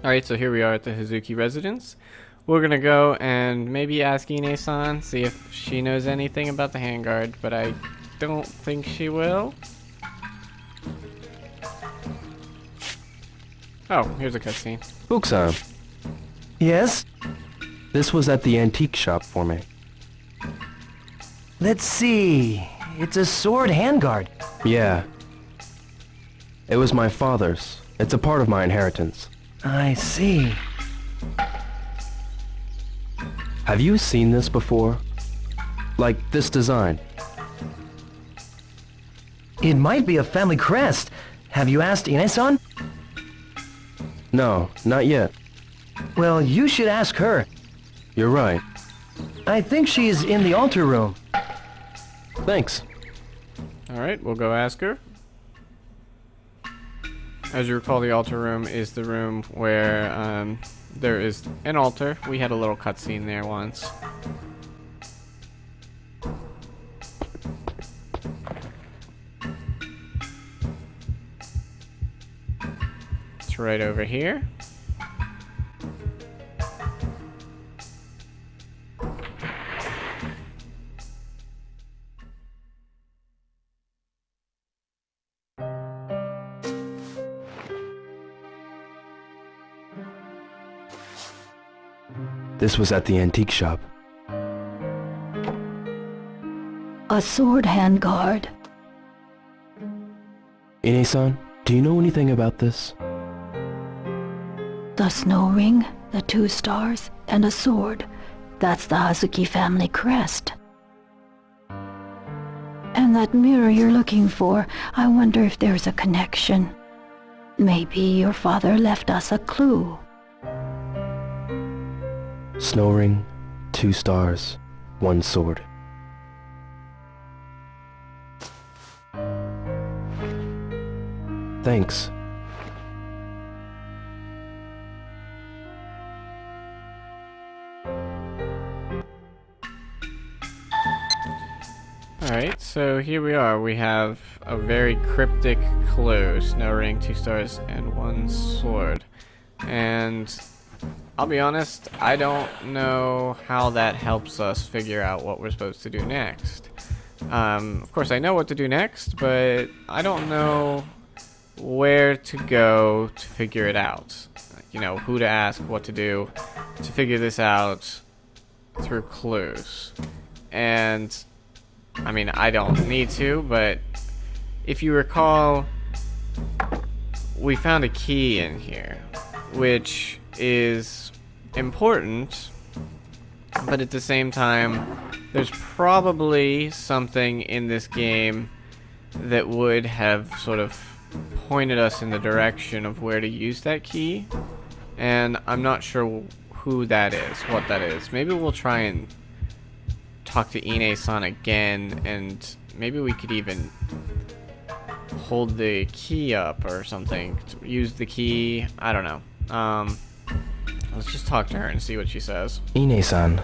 Alright, so here we are at the Hazuki Residence. We're gonna go and maybe ask Ine-San, see if she knows anything about the handguard, but I don't think she will. Oh, here's a cutscene. Fuku-san, Yes? this was at the antique shop for me. Let's see. It's a sword handguard. Yeah. It was my father's. It's a part of my inheritance. I see. Have you seen this before? Like this design? It might be a family crest. Have you asked Ine-san? No, not yet. Well, you should ask her. You're right. I think she's in the altar room. Thanks. Alright, we'll go ask her. As you recall, the altar room is the room where there is an altar. We had a little cutscene there once. It's right over here. This was at the antique shop. A sword handguard. Ine-san, do you know anything about this? The snow ring, the 2 stars, and a sword. That's the Hazuki family crest. And that mirror you're looking for, I wonder if there's a connection. Maybe your father left us a clue. Snow ring, 2 stars, 1 sword. Thanks. Alright, so here we are. We have a very cryptic clue. Snow ring, 2 stars, and 1 sword. And I'll be honest, I don't know how that helps us figure out what we're supposed to do next. Of course, I know what to do next, but I don't know where to go to figure it out. You know, who to ask, what to do to figure this out through clues. And I mean, I don't need to, but if you recall, we found a key in here, which is important, but at the same time, there's probably something in this game that would have sort of pointed us in the direction of where to use that key, and I'm not sure who that is, what that is. Maybe we'll try and talk to Ine-san again, and maybe we could even hold the key up or something. Use the key. I don't know. Let's just talk to her and see what she says. Ine-san.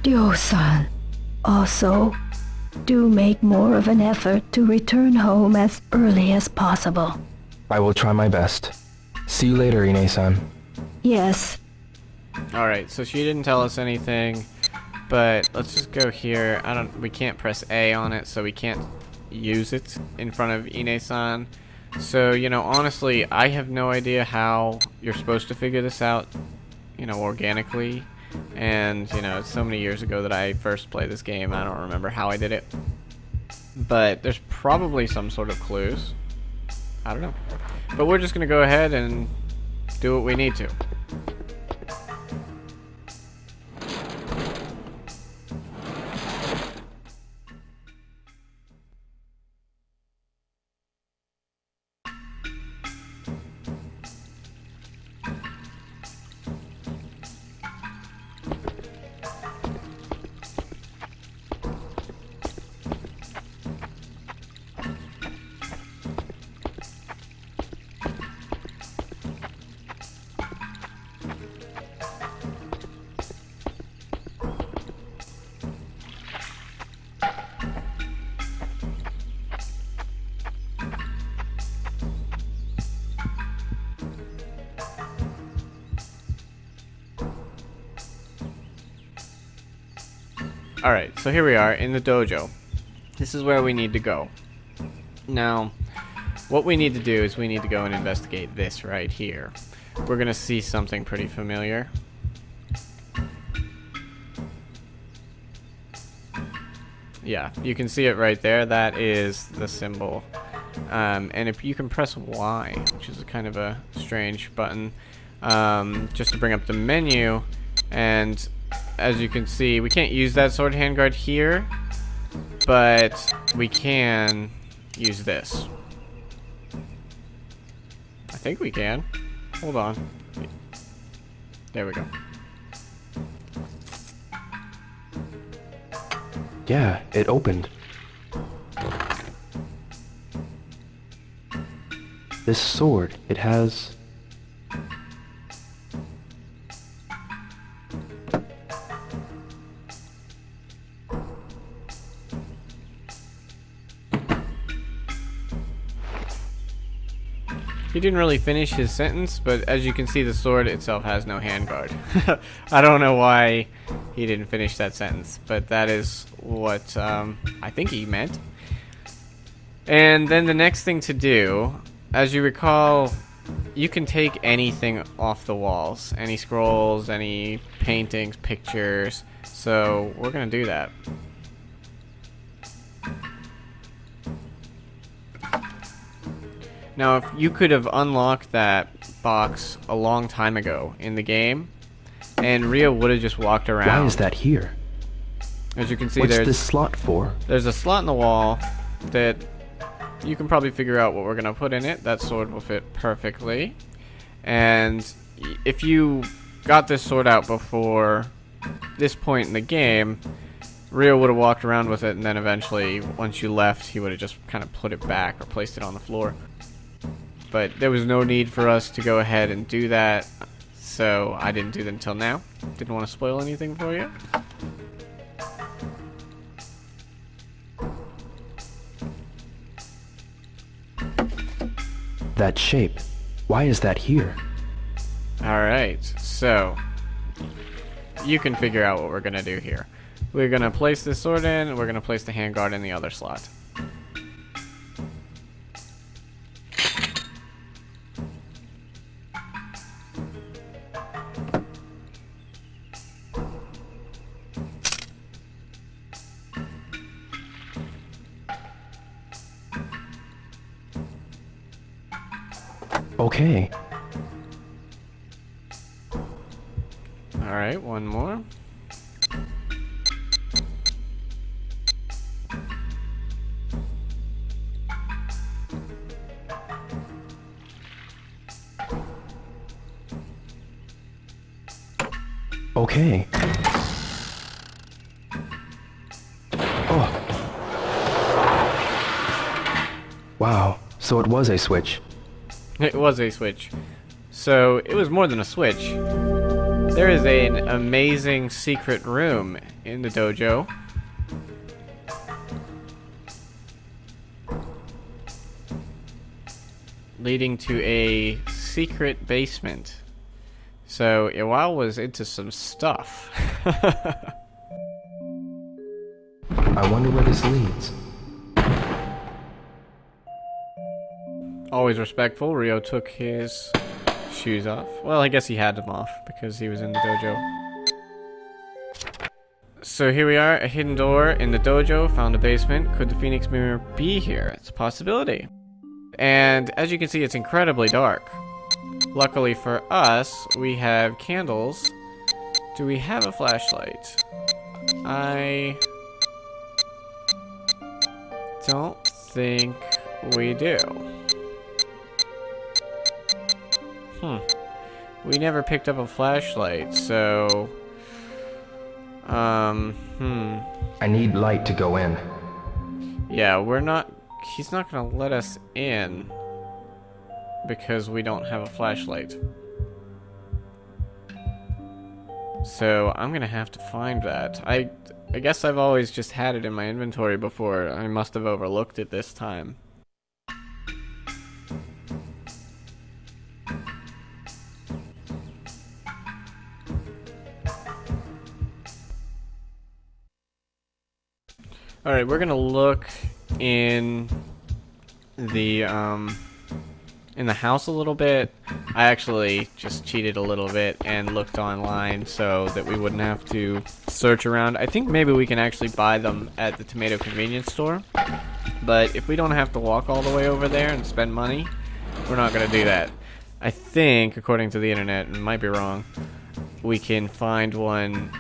Ryo-san. Also, do make more of an effort to return home as early as possible. I will try my best. See you later, Ine-san. Yes. Alright, so she didn't tell us anything, but let's just go here. We can't press A on it, so we can't use it in front of Ine-san. So, you know, honestly, I have no idea how you're supposed to figure this out, you know, organically. And, you know, it's so many years ago that I first played this game, I don't remember how I did it. But there's probably some sort of clues. I don't know. But we're just gonna go ahead and do what we need to. Alright, so here we are in the dojo. This is where we need to go. Now, what we need to do is we need to go and investigate this right here. We're gonna see something pretty familiar. Yeah, you can see it right there. That is the symbol. And if you can press Y, which is kind of a strange button, just to bring up the menu, and as you can see, we can't use that sword handguard here, but we can use this. I think we can. Hold on. There we go. Yeah, it opened. This sword, it has... He didn't really finish his sentence, but as you can see, the sword itself has no handguard. I don't know why he didn't finish that sentence, but that is what I think he meant. And then the next thing to do, as you recall, you can take anything off the walls. Any scrolls, any paintings, pictures. So we're going to do that. Now, if you could have unlocked that box a long time ago in the game, and Rio would have just walked around. Why is that here? As you can see, What's this slot for? There's a slot in the wall that you can probably figure out what we're going to put in it. That sword will fit perfectly. And if you got this sword out before this point in the game, Rio would have walked around with it, and then eventually, once you left, he would have just kind of put it back or placed it on the floor. But there was no need for us to go ahead and do that, so I didn't do that until now. Didn't want to spoil anything for you. That shape. Why is that here? Alright, so you can figure out what we're going to do here. We're going to place this sword in, and we're going to place the handguard in the other slot. Okay. Alright, one more. Okay. Oh. Wow, so it was a switch. It was a switch. So, it was more than a switch. There is an amazing secret room in the dojo. Leading to a secret basement. So, Iwao was into some stuff. I wonder where this leads. Always respectful, Rio took his shoes off. Well, I guess he had them off because he was in the dojo. So here we are, a hidden door in the dojo, found a basement. Could the Phoenix Mirror be here? It's a possibility. And as you can see, it's incredibly dark. Luckily for us, we have candles. Do we have a flashlight? I don't think we do. We never picked up a flashlight, so... I need light to go in. Yeah, we're not... He's not gonna let us in because we don't have a flashlight. So, I'm gonna have to find that. I guess I've always just had it in my inventory before. I must have overlooked it this time. Alright, we're gonna look in the house a little bit. I actually just cheated a little bit and looked online so that we wouldn't have to search around. I think maybe we can actually buy them at the tomato convenience store. But if we don't have to walk all the way over there and spend money, we're not gonna do that. I think, according to the internet, and might be wrong, we can find one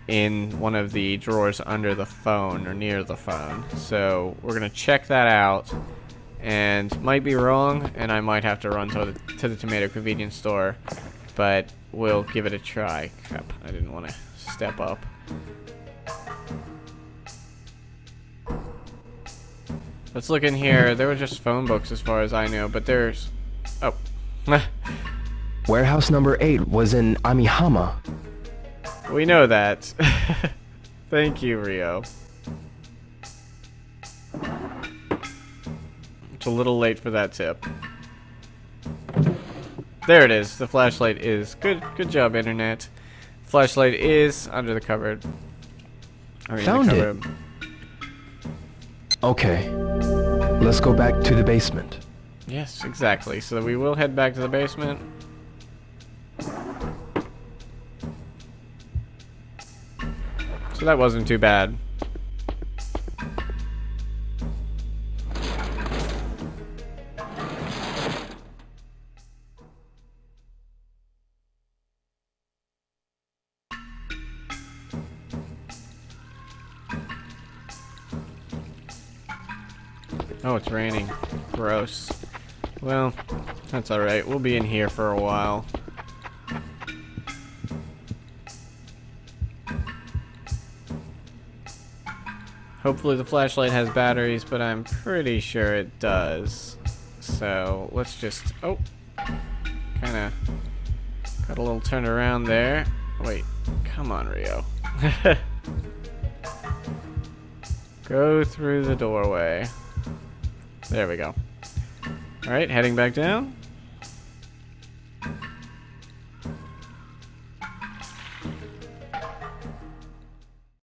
in one of the drawers under the phone or near the phone. So we're gonna check that out, and might be wrong, and I might have to run to the tomato convenience store, but we'll give it a try. Crap, I didn't want to step up. Let's look in here. There were just phone books as far as I know, but there's... Oh. Warehouse number 8 was in Amihama. We know that. Thank you, Rio. It's a little late for that tip. There it is. The flashlight is... Good job, Internet. Flashlight is under the cupboard. I mean, Found the it. cupboard. Okay. Let's go back to the basement. Yes, exactly. So we will head back to the basement. So that wasn't too bad. Oh, it's raining. Gross. Well, that's alright. We'll be in here for a while. Hopefully the flashlight has batteries, but I'm pretty sure it does. So, let's just... Oh! Kinda... Got a little turn around there. Wait. Come on, Rio. Go through the doorway. There we go. Alright, heading back down.